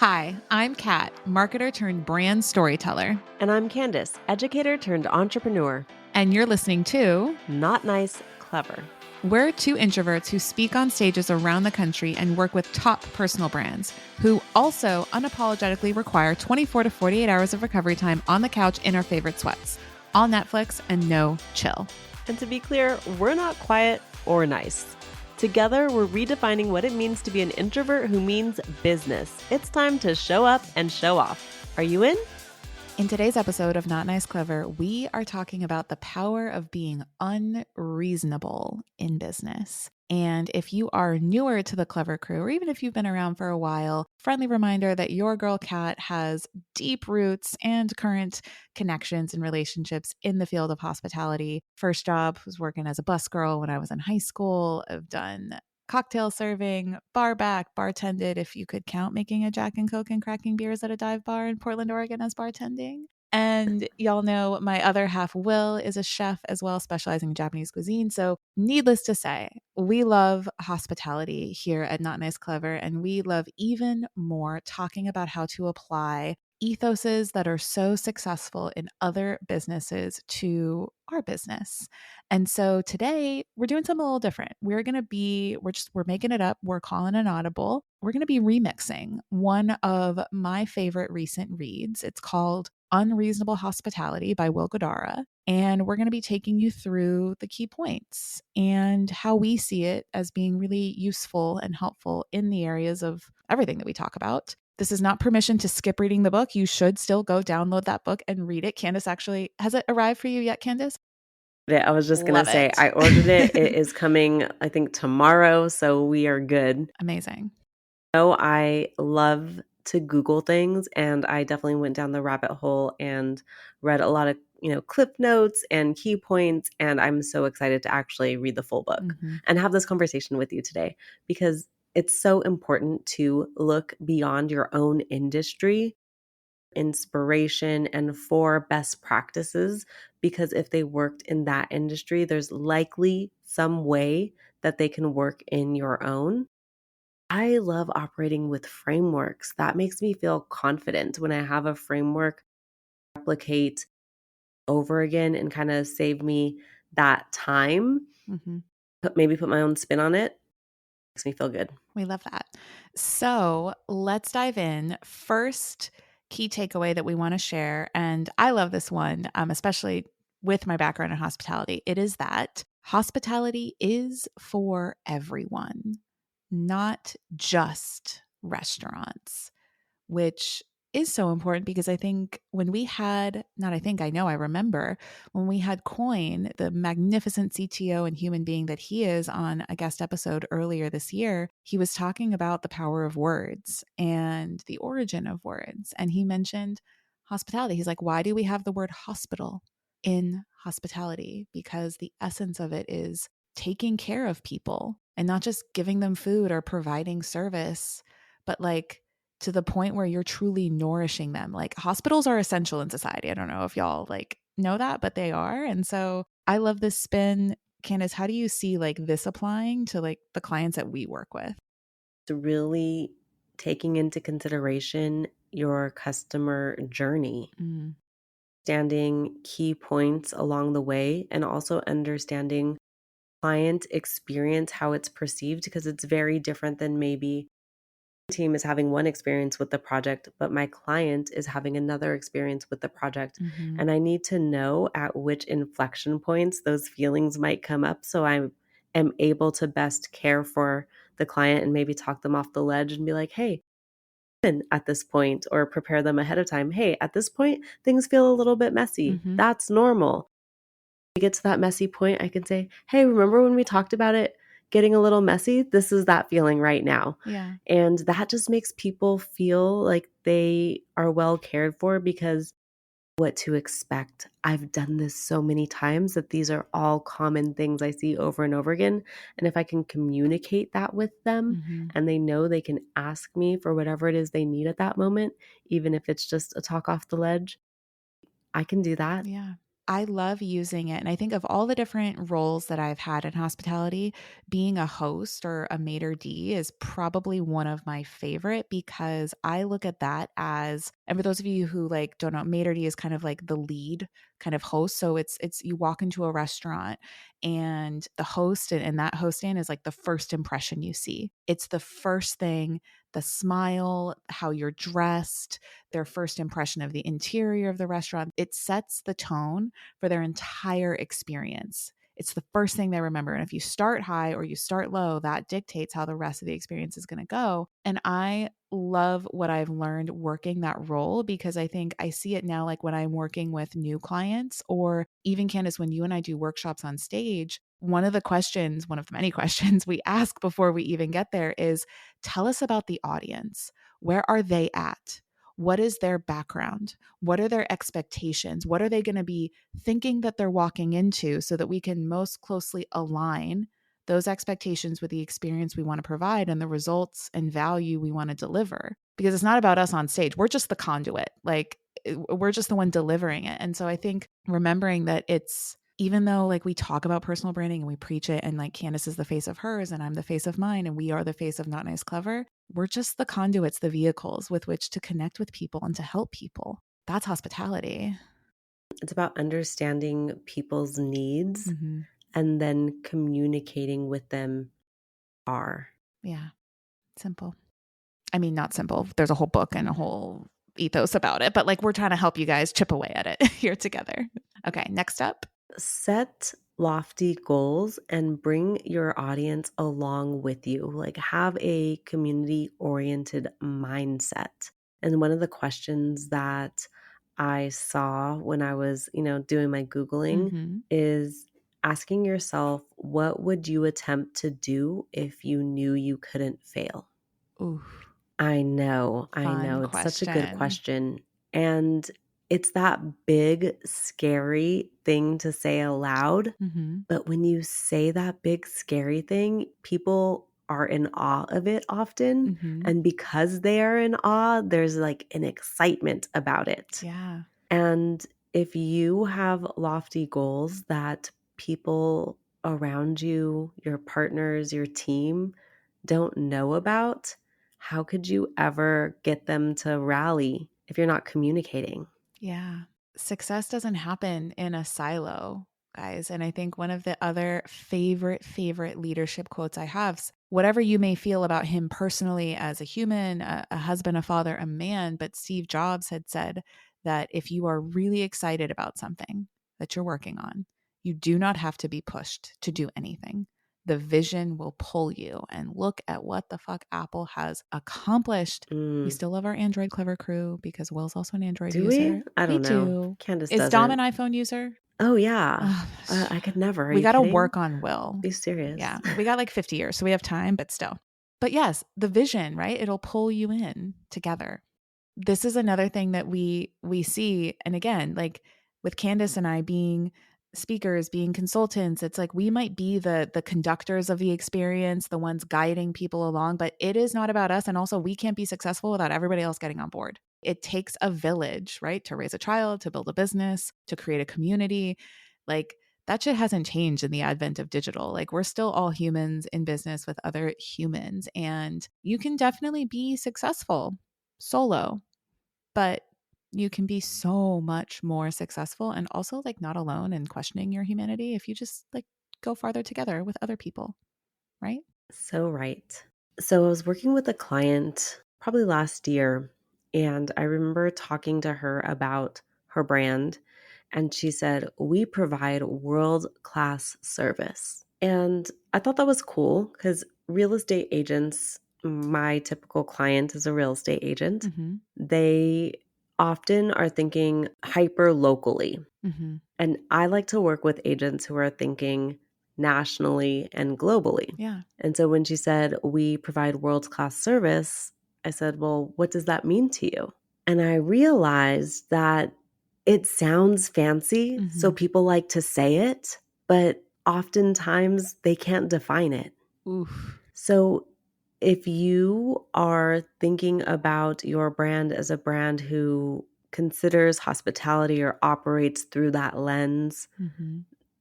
Hi, I'm Kat, marketer turned brand storyteller, And I'm Candace, educator turned entrepreneur. and you're listening to Not nice, clever. We're two introverts who speak on stages around the country and work with top personal brands who also unapologetically require 24 to 48 hours of recovery time on the couch in our favorite sweats. All Netflix and no chill. And to be clear, we're not quiet or nice. Together, we're redefining what it means to be an introvert who means business. It's time to show up and show off. Are you in? In today's episode of Not Nice Clever, we are talking about the power of being unreasonable in business. And if you are newer to the Clever crew, or even if you've been around for a while, friendly reminder that your girl Kat has deep roots and current connections and relationships in the field of hospitality. First job was working as a bus girl when I was in high school. I've done cocktail serving, bar back, bartended, if you could count making a Jack and Coke and cracking beers at a dive bar in Portland, Oregon as bartending. And y'all know my other half, Will, is a chef as well, specializing in Japanese cuisine. So, needless to say, we love hospitality here at Not Nice Clever, and we love even more talking about how to apply ethoses that are so successful in other businesses to our business. And so today we're doing something a little different. We're making it up. We're calling an audible. We're going to be remixing one of my favorite recent reads. It's called Unreasonable Hospitality by Will Guidara. And we're going to be taking you through the key points and how we see it as being really useful and helpful in the areas of everything that we talk about. This is not permission to skip reading the book. You should still go download that book and read it. Candace, actually, has it arrived for you yet, Candace? I was just going to Love say, it. I ordered it. It is coming, I think, tomorrow, so we are good. Amazing. I love to Google things, and I definitely went down the rabbit hole and read a lot of clip notes and key points, and I'm so excited to actually read the full book and have this conversation with you today, because it's so important to look beyond your own industry, inspiration, and for best practices, because if they worked in that industry, there's likely some way that they can work in your own. I love operating with frameworks. That makes me feel confident when I have a framework replicate over again and kind of save me that time. Maybe put my own spin on it. Makes me feel good. We love that. So let's dive in. First key takeaway that we want to share, and I love this one, especially with my background in hospitality, it is that hospitality is for everyone, not just restaurants, which is so important because I think when we had, not I think, I know, I remember when we had Coin, the magnificent CTO and human being that he is, on a guest episode earlier this year, he was talking about the power of words and the origin of words. And he mentioned hospitality. He's like, why do we have the word hospital in hospitality? Because the essence of it is taking care of people and not just giving them food or providing service, but like to the point where you're truly nourishing them. Like hospitals are essential in society. I don't know if y'all like know that, but they are. And so I love this spin. Candace, how do you see like this applying to like the clients that we work with? It's really taking into consideration your customer journey, understanding key points along the way, and also understanding client experience, how it's perceived, because it's very different than maybe team is having one experience with the project, but my client is having another experience with the project. And I need to know at which inflection points those feelings might come up, so I am able to best care for the client and maybe talk them off the ledge and be like, hey, at this point, or prepare them ahead of time. Hey, at this point, things feel a little bit messy. That's normal. We get to that messy point, I can say, hey, remember when we talked about it getting a little messy? This is that feeling right now. Yeah. And that just makes people feel like they are well cared for, because what to expect. I've done this so many times that these are all common things I see over and over again. And if I can communicate that with them and they know they can ask me for whatever it is they need at that moment, even if it's just a talk off the ledge, I can do that. Yeah. I love using it. And I think of all the different roles that I've had in hospitality, being a host or a maitre d' is probably one of my favorite because I look at that as, and for those of you who like don't know, maitre d' is kind of like the lead kind of host. So it's you walk into a restaurant and the host and that host stand is like the first impression you see. It's the first thing, the smile, how you're dressed, their first impression of the interior of the restaurant. It sets the tone for their entire experience. It's the first thing they remember. And if you start high or you start low, that dictates how the rest of the experience is going to go. And I love what I've learned working that role because I think I see it now, like when I'm working with new clients, or even Candace, when you and I do workshops on stage, one of the questions, one of the many questions we ask before we even get there is, tell us about the audience. Where are they at? What is their background? What are their expectations? What are they going to be thinking that they're walking into so that we can most closely align those expectations with the experience we want to provide and the results and value we want to deliver? Because it's not about us on stage. We're just the conduit. Like we're just the one delivering it. And so I think remembering that it's, even though like we talk about personal branding and we preach it and like Candace is the face of hers and I'm the face of mine and we are the face of Not Nice Clever, we're just the conduits, the vehicles with which to connect with people and to help people. That's hospitality. It's about understanding people's needs Mm-hmm. and then communicating with them are. Yeah. Simple. I mean, not simple. There's a whole book and a whole ethos about it, but like we're trying to help you guys chip away at it here together. Okay. Next up. Set lofty goals and bring your audience along with you. Like have a community oriented mindset. And one of the questions that I saw when I was, doing my Googling Mm-hmm. is asking yourself, what would you attempt to do if you knew you couldn't fail? Ooh, I know, I fun know. It's such a good question. question. And it's that big, scary thing to say aloud. Mm-hmm. But when you say that big, scary thing, people are in awe of it often. Mm-hmm. And because they are in awe, there's like an excitement about it. Yeah. And if you have lofty goals that people around you, your partners, your team don't know about, how could you ever get them to rally if you're not communicating? Yeah. Success doesn't happen in a silo, guys. And I think one of the other favorite leadership quotes I have, whatever you may feel about him personally as a human, a husband, a father, a man, but Steve Jobs had said that if you are really excited about something that you're working on, you do not have to be pushed to do anything. The vision will pull you. And look at what the fuck Apple has accomplished. We Mm. still love our Android Clever crew because Will's also an Android Do we? user. I We don't know. do. Candace Is Dom doesn't. an iPhone user? Oh, yeah. Oh, I could never. Are we you got to kidding? work on Will. Be serious. Yeah, we got like 50 years, so we have time, but still. But yes, the vision, right? It'll pull you in together. This is another thing that we see, and again, like with Candace and I being speakers, being consultants, it's like we might be the conductors of the experience, the ones guiding people along, but it is not about us, and also we can't be successful without everybody else getting on board. It takes a village, right? To raise a child, to build a business, to create a community. Like that shit hasn't changed in the advent of digital. Like we're still all humans in business with other humans, and you can definitely be successful solo, but you can be so much more successful and also like not alone and questioning your humanity if you just like go farther together with other people, right? So right. So I was working with a client probably last year, and I remember talking to her about her brand, and she said, "We provide world-class service." And I thought that was cool because real estate agents, my typical client is a real estate agent, Mm-hmm. they often are thinking hyper locally. Mm-hmm. And I like to work with agents who are thinking nationally and globally. Yeah. And so when she said, "We provide world class service," I said, "Well, what does that mean to you?" And I realized that it sounds fancy. So Mm-hmm. people like to say it, but oftentimes they can't define it. Oof. So if you are thinking about your brand as a brand who considers hospitality or operates through that lens, Mm-hmm.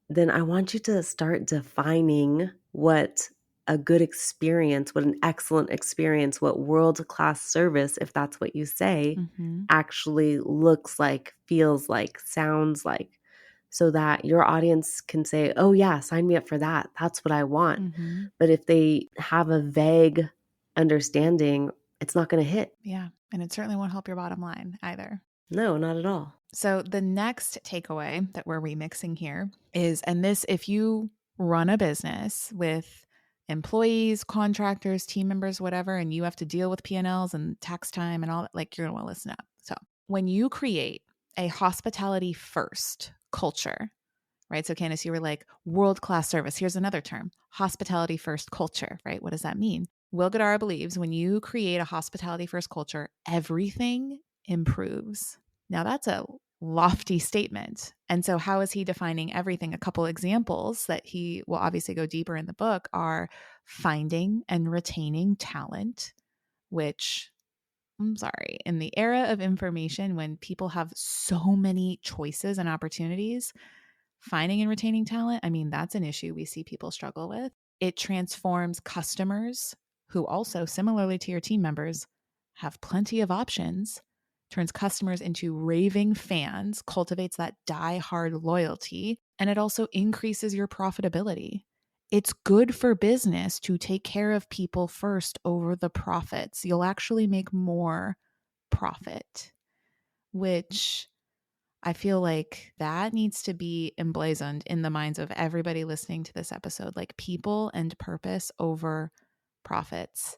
then I want you to start defining what a good experience, what an excellent experience, what world-class service, if that's what you say, Mm-hmm. actually looks like, feels like, sounds like, so that your audience can say, "Oh yeah, sign me up for that. That's what I want." Mm-hmm. But if they have a vague understanding, it's not going to hit. Yeah. And it certainly won't help your bottom line either. No, not at all. So the next takeaway that we're remixing here is, and this, if you run a business with employees, contractors, team members, whatever, and you have to deal with P&Ls and tax time and all that, like you're going to want to listen up. So when you create a hospitality first culture, right? So Candace, you were like world-class service. Here's another term, hospitality first culture, right? What does that mean? Will Guidara believes when you create a hospitality first culture, everything improves. Now that's a lofty statement. And so how is he defining everything? A couple examples that he will obviously go deeper in the book are finding and retaining talent, which I'm sorry, in the era of information when people have so many choices and opportunities, finding and retaining talent, I mean, that's an issue we see people struggle with. It transforms customers who also, similarly to your team members, have plenty of options, turns customers into raving fans, cultivates that die-hard loyalty, and it also increases your profitability. It's good for business to take care of people first over the profits. You'll actually make more profit, which I feel like that needs to be emblazoned in the minds of everybody listening to this episode, like people and purpose over profits.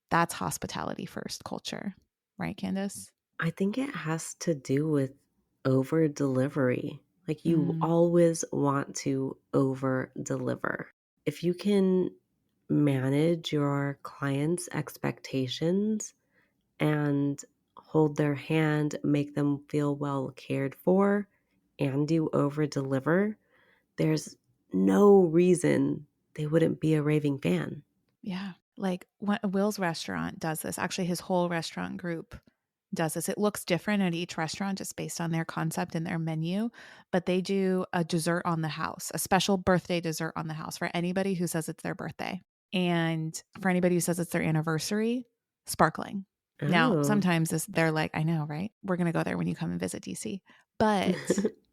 That's hospitality first culture, right, Candace? I think it has to do with over delivery. Like you Mm, always want to over deliver. If you can manage your clients' expectations and hold their hand, make them feel well cared for, and you over deliver, there's no reason they wouldn't be a raving fan. yeah. Like Will's restaurant does this. Actually, his whole restaurant group does this. It looks different at each restaurant just based on their concept and their menu, but they do a dessert on the house, a special birthday dessert on the house for anybody who says it's their birthday. And for anybody who says it's their anniversary, sparkling. Now, Oh. sometimes they're like, I know, right? We're going to go there when you come and visit DC. But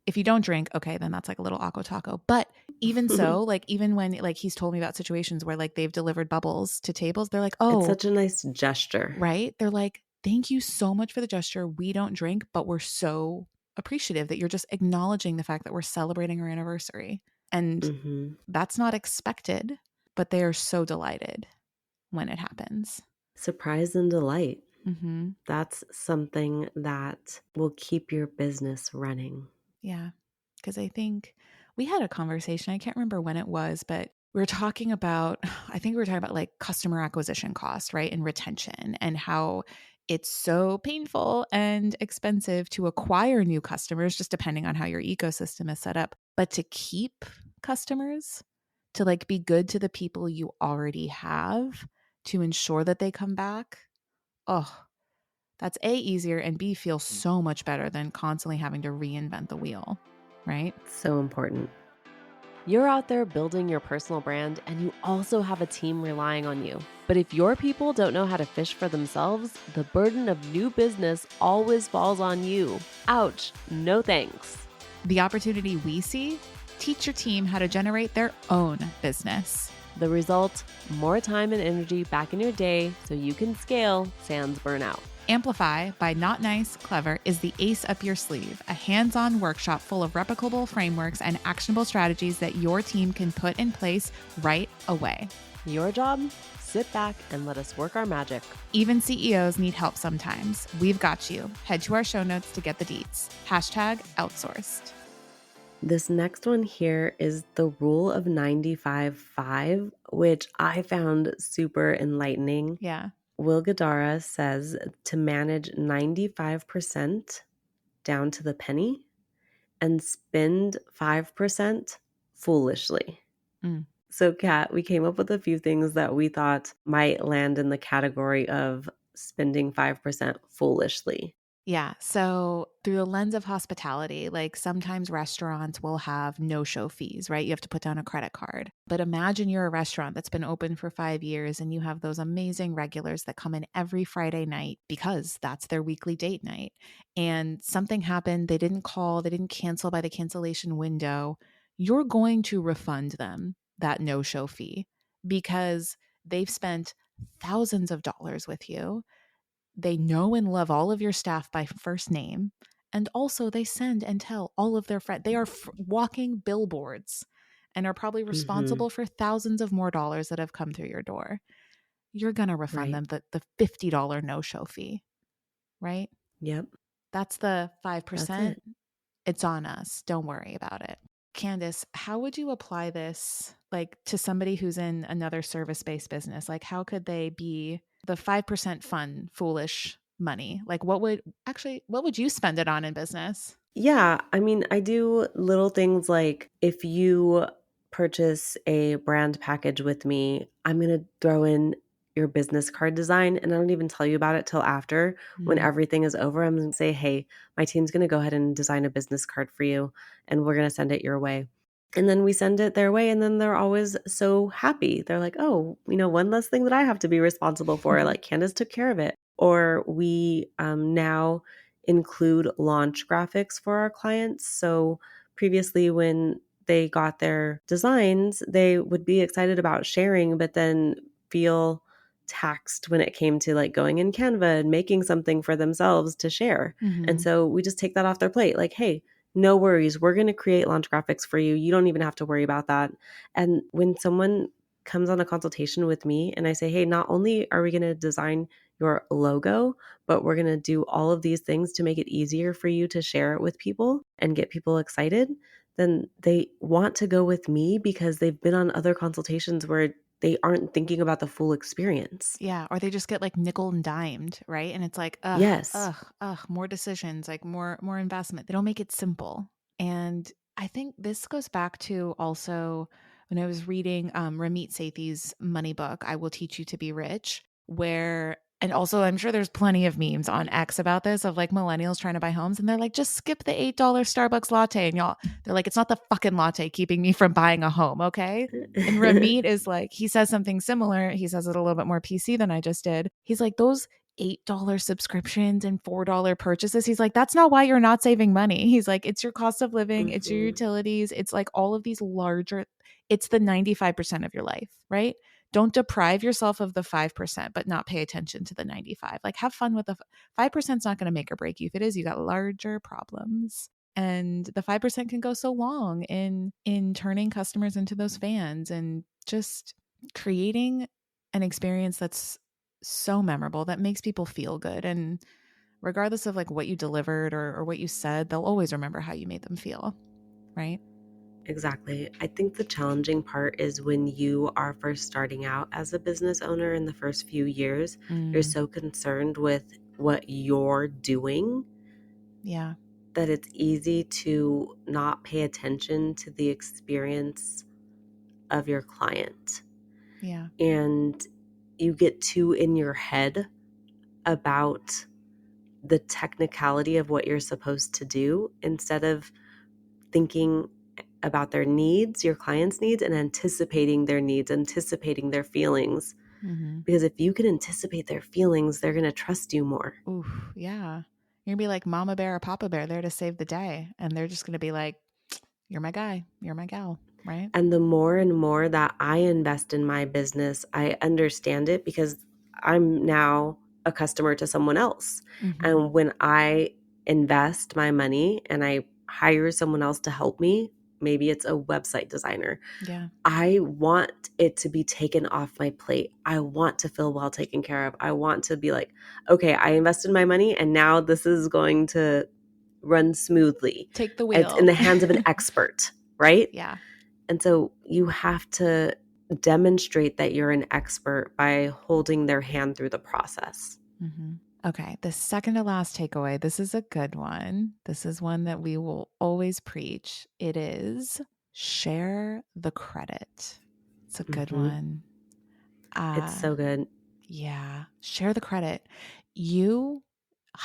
if you don't drink, okay, then that's like a little aqua taco. But even so, like even when like he's told me about situations where like they've delivered bubbles to tables, they're like, It's oh, such a nice gesture. right? They're like, thank you so much for the gesture. We don't drink, but we're so appreciative that you're just acknowledging the fact that we're celebrating our anniversary. And Mhm. that's not expected, but they are so delighted when it happens. Surprise and delight. Mm-hmm. That's something that will keep your business running. Yeah. Because I think we had a conversation, I can't remember when it was, but we were talking about, I think we were talking about like customer acquisition cost, right? And retention and how it's so painful and expensive to acquire new customers, just depending on how your ecosystem is set up. But to keep customers, to like be good to the people you already have, to ensure that they come back. Oh, that's A, easier, and B, feels so much better than constantly having to reinvent the wheel, right? So important. You're out there building your personal brand and you also have a team relying on you. But if your people don't know how to fish for themselves, the burden of new business always falls on you. Ouch, no thanks. The opportunity we see, teach your team how to generate their own business. The result, more time and energy back in your day so you can scale sans burnout. Amplify by Not Nice Clever is the ace up your sleeve, a hands-on workshop full of replicable frameworks and actionable strategies that your team can put in place right away. Your job? Sit back and let us work our magic. Even CEOs need help sometimes. We've got you. Head to our show notes to get the deets. #outsourced. This next one here is the rule of 95-5, which I found super enlightening. Yeah. Will Guidara says to manage 95% down to the penny and spend 5% foolishly. Mm. So, Kat, we came up with a few things that we thought might land in the category of spending 5% foolishly. Yeah. So, through the lens of hospitality, like sometimes restaurants will have no show fees, right? You have to put down a credit card. But imagine you're a restaurant that's been open for 5 years and you have those amazing regulars that come in every Friday night because that's their weekly date night. And something happened, they didn't call, they didn't cancel by the cancellation window. You're going to refund them that no show fee because they've spent thousands of dollars with you. They know and love all of your staff by first name. And also, they send and tell all of their friends. They are walking billboards and are probably Mhm. responsible for thousands of more dollars that have come through your door. You're going to refund Right. them the $50 no show fee, right? Yep. That's the That's 5%. it. It's on us. Don't worry about it. Candace, how would you apply this like to somebody who's in another service-based business? Like how could they be the 5% fun, foolish money? Like what would you spend it on in business? Yeah, I mean, I do little things like if you purchase a brand package with me, I'm going to throw in your business card design and I don't even tell you about it till after when Mm, everything is over. I'm going to say, "Hey, my team's going to go ahead and design a business card for you and we're going to send it your way." And then we send it their way and then they're always so happy. They're like, "Oh, one less thing that I have to be responsible for. Like Candace took care of it." Or we now include launch graphics for our clients. So previously, when they got their designs, they would be excited about sharing, but then feel taxed when it came to like going in Canva and making something for themselves to share. And mhm, so we just take that off their plate. Like, hey, no worries. We're going to create launch graphics for you. You don't even have to worry about that. And when someone comes on a consultation with me and I say, hey, not only are we going to design your logo, but we're going to do all of these things to make it easier for you to share it with people and get people excited, then they want to go with me because they've been on other consultations where they aren't thinking about the full experience. yeah, or they just get like nickel and dimed, right? And it's like, Yes, more decisions, like more investment. They don't make it simple. And I think this goes back to also when I was reading Ramit Sethi's money book, I Will Teach You to Be Rich, where and also I'm sure there's plenty of memes on X about this of like millennials trying to buy homes and they're like, just skip the $8 Starbucks latte. And y'all, they're like, it's not the fucking latte keeping me from buying a home, okay? And Ramit is like, he says something similar. He says it a little bit more PC than I just did. He's like, those $8 subscriptions and $4 purchases. He's like, that's not why you're not saving money. He's like, it's your cost of living, it's your Mhm. utilities, it's like all of these larger, it's the 95% of your life, right? Don't deprive yourself of the 5%, but not pay attention to the 95. Like, have fun with the 5% is not going to make or break you. If it is, you got larger problems, and the 5% can go so long in turning customers into those fans and just creating an experience that's so memorable that makes people feel good. And regardless of like what you delivered or what you said, they'll always remember how you made them feel, right? Exactly. I think the challenging part is when you are first starting out as a business owner in the first few years, you're Mm, so concerned with what you're doing yeah, that it's easy to not pay attention to the experience of your client. yeah, And you get too in your head about the technicality of what you're supposed to do instead of thinking about their needs, your client's needs, and anticipating their needs, anticipating their feelings. mm-hmm. Because if you can anticipate their feelings, they're going to trust you more. Oof, yeah. You're gonna be like Mama Bear or Papa Bear there to save the day, and they're just gonna be like, "You're my guy, you're my gal," right? And the more and more that I invest in my business, I understand it because I'm now a customer to someone else. Mm-hmm. And when I invest my money and I hire someone else to help me, maybe it's a website designer, Yeah. I want it to be taken off my plate. I want to feel well taken care of. I want to be like, okay, I invested my money and now this is going to run smoothly. Take the It's in wheel. the hands of an expert, right? Yeah. And so you have to demonstrate that you're an expert by holding their hand through the process. Mm-hmm. Okay. The second to last takeaway. This is a good one. This is one that we will always preach. It is share the credit. It's a good Mhm. one. It's Uh, so good. yeah. Share the credit. You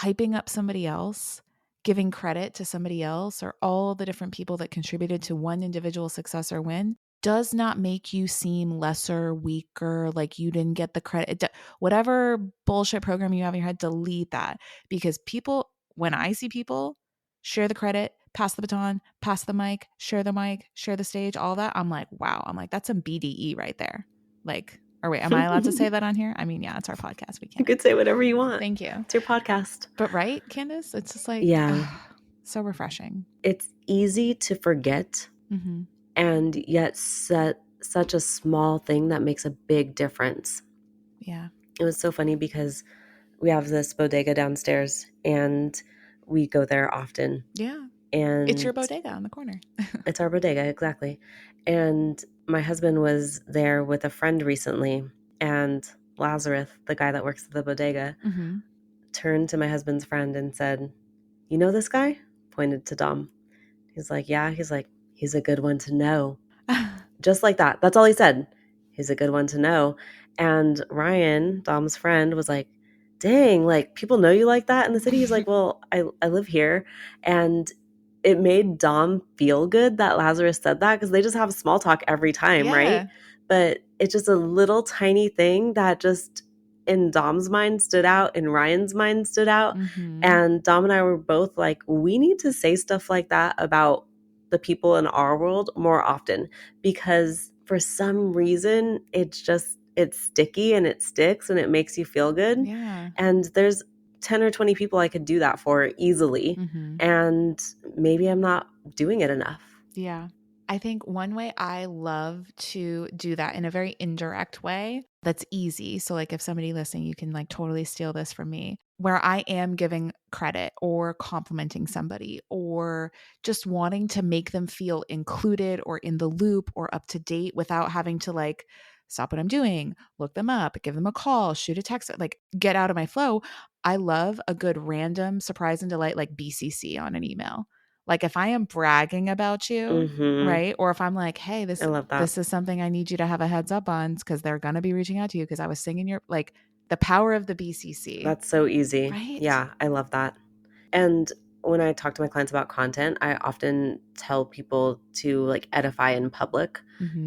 hyping up somebody else, giving credit to somebody else, or all the different people that contributed to one individual success or win does not make you seem lesser, weaker, like you didn't get the credit. Whatever bullshit program you have in your head, delete that. Because people, when I see people share the credit, pass the baton, pass the mic, share the stage, all that, I'm like, wow. I'm like, that's some BDE right there. Like, or wait, am I allowed to say that on here? I mean, yeah, it's our podcast. We You can. could say whatever you want. Thank you. It's your podcast. But right, Candace? It's just like, yeah, so refreshing. It's easy to forget, and yet such a small thing that makes a big difference. Yeah. It was so funny because we have this bodega downstairs and we go there often. Yeah. And it's your bodega on the corner. It's our bodega, exactly. And my husband was there with a friend recently, and Lazarus, the guy that works at the bodega, turned to my husband's friend and said, "You know this guy?" Pointed to Dom. He's like, "Yeah." He's like, "He's a good one to know." Just like that. That's all he said. He's a good one to know. And Ryan, Dom's friend, was like, "Dang, like people know you like that in the city?" He's like, "Well, I live here." And it made Dom feel good that Lazarus said that, because they just have small talk every time, right? But it's just a little tiny thing that just in Dom's mind stood out, in Ryan's mind stood out. And Dom and I were both like, we need to say stuff like that about the people in our world more often, because for some reason it's sticky and it sticks and it makes you feel good. Yeah. And there's 10 or 20 people I could do that for easily. And maybe I'm not doing it enough. Yeah. I think one way I love to do that in a very indirect way that's easy. So like if somebody listening, you can like totally steal this from me, where I am giving credit or complimenting somebody or just wanting to make them feel included or in the loop or up to date without having to like stop what I'm doing, look them up, give them a call, shoot a text, like get out of my flow. I love a good random surprise and delight like BCC on an email. Like if I am bragging about you, right? Or if I'm like, hey, this is something I need you to have a heads up on because they're going to be reaching out to you because I was singing your, like the power of the BCC. That's so easy. Right? Yeah, I love that. And when I talk to my clients about content, I often tell people to like edify in public.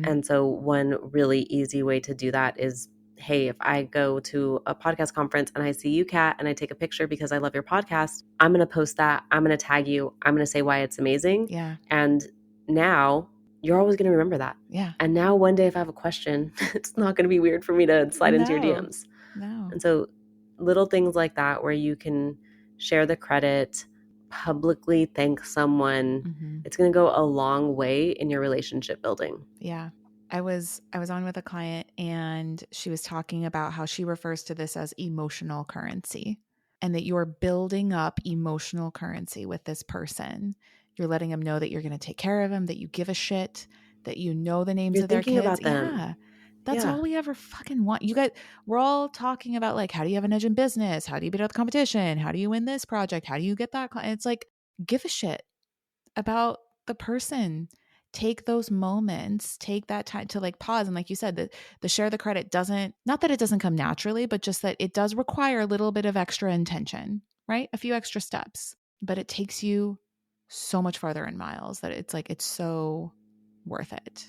And so one really easy way to do that is, hey, if I go to a podcast conference and I see you, Kat, and I take a picture because I love your podcast, I'm going to post that. I'm going to tag you. I'm going to say why it's amazing. Yeah. And now you're always going to remember that. Yeah. And now one day if I have a question, it's not going to be weird for me to slide into your DMs. No. And so little things like that where you can share the credit, publicly thank someone, it's going to go a long way in your relationship building. Yeah. I was on with a client and she was talking about how she refers to this as emotional currency, and that you're building up emotional currency with this person. You're letting them know that you're going to take care of them, that you give a shit, that you know the names of their kids. About them. Yeah. That's all we ever fucking want. You guys, we're all talking about like, how do you have an edge in business? How do you beat out the competition? How do you win this project? How do you get that? It's like, give a shit about the person. Take those moments, take that time to like pause. And like you said, the share the credit doesn't, not that it doesn't come naturally, but just that it does require a little bit of extra intention, right? A few extra steps, but it takes you so much farther in miles that it's like, it's so worth it.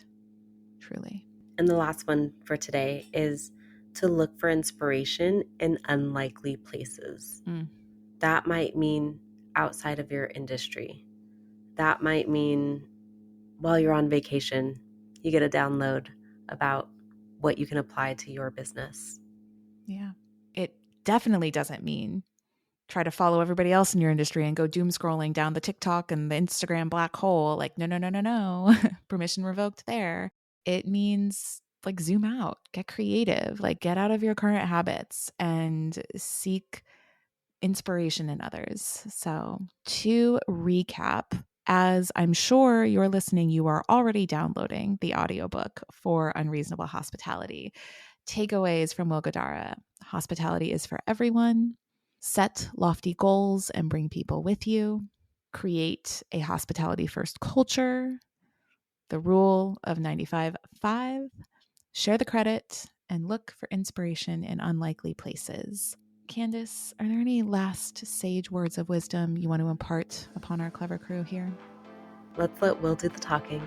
Truly. And the last one for today is to look for inspiration in unlikely places. That might mean outside of your industry. That might mean while you're on vacation, you get a download about what you can apply to your business. Yeah. It definitely doesn't mean try to follow everybody else in your industry and go doom scrolling down the TikTok and the Instagram black hole. Like, no. Permission revoked there. It means like zoom out, get creative, like get out of your current habits and seek inspiration in others. So to recap, as I'm sure you're listening, you are already downloading the audiobook for Unreasonable Hospitality. Takeaways from Will Guidara: hospitality is for everyone. Set lofty goals and bring people with you. Create a hospitality first culture. The rule of 95-5. Share the credit and look for inspiration in unlikely places. Candace, are there any last sage words of wisdom you want to impart upon our clever crew here? Let's let Will do the talking.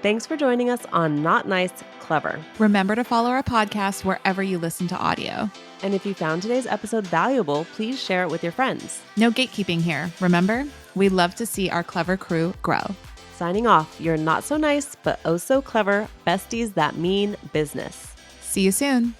Thanks for joining us on Not Nice, Clever. Remember to follow our podcast wherever you listen to audio. And if you found today's episode valuable, please share it with your friends. No gatekeeping here. Remember, we love to see our clever crew grow. Signing off, you're not so nice, but oh so clever besties that mean business. See you soon.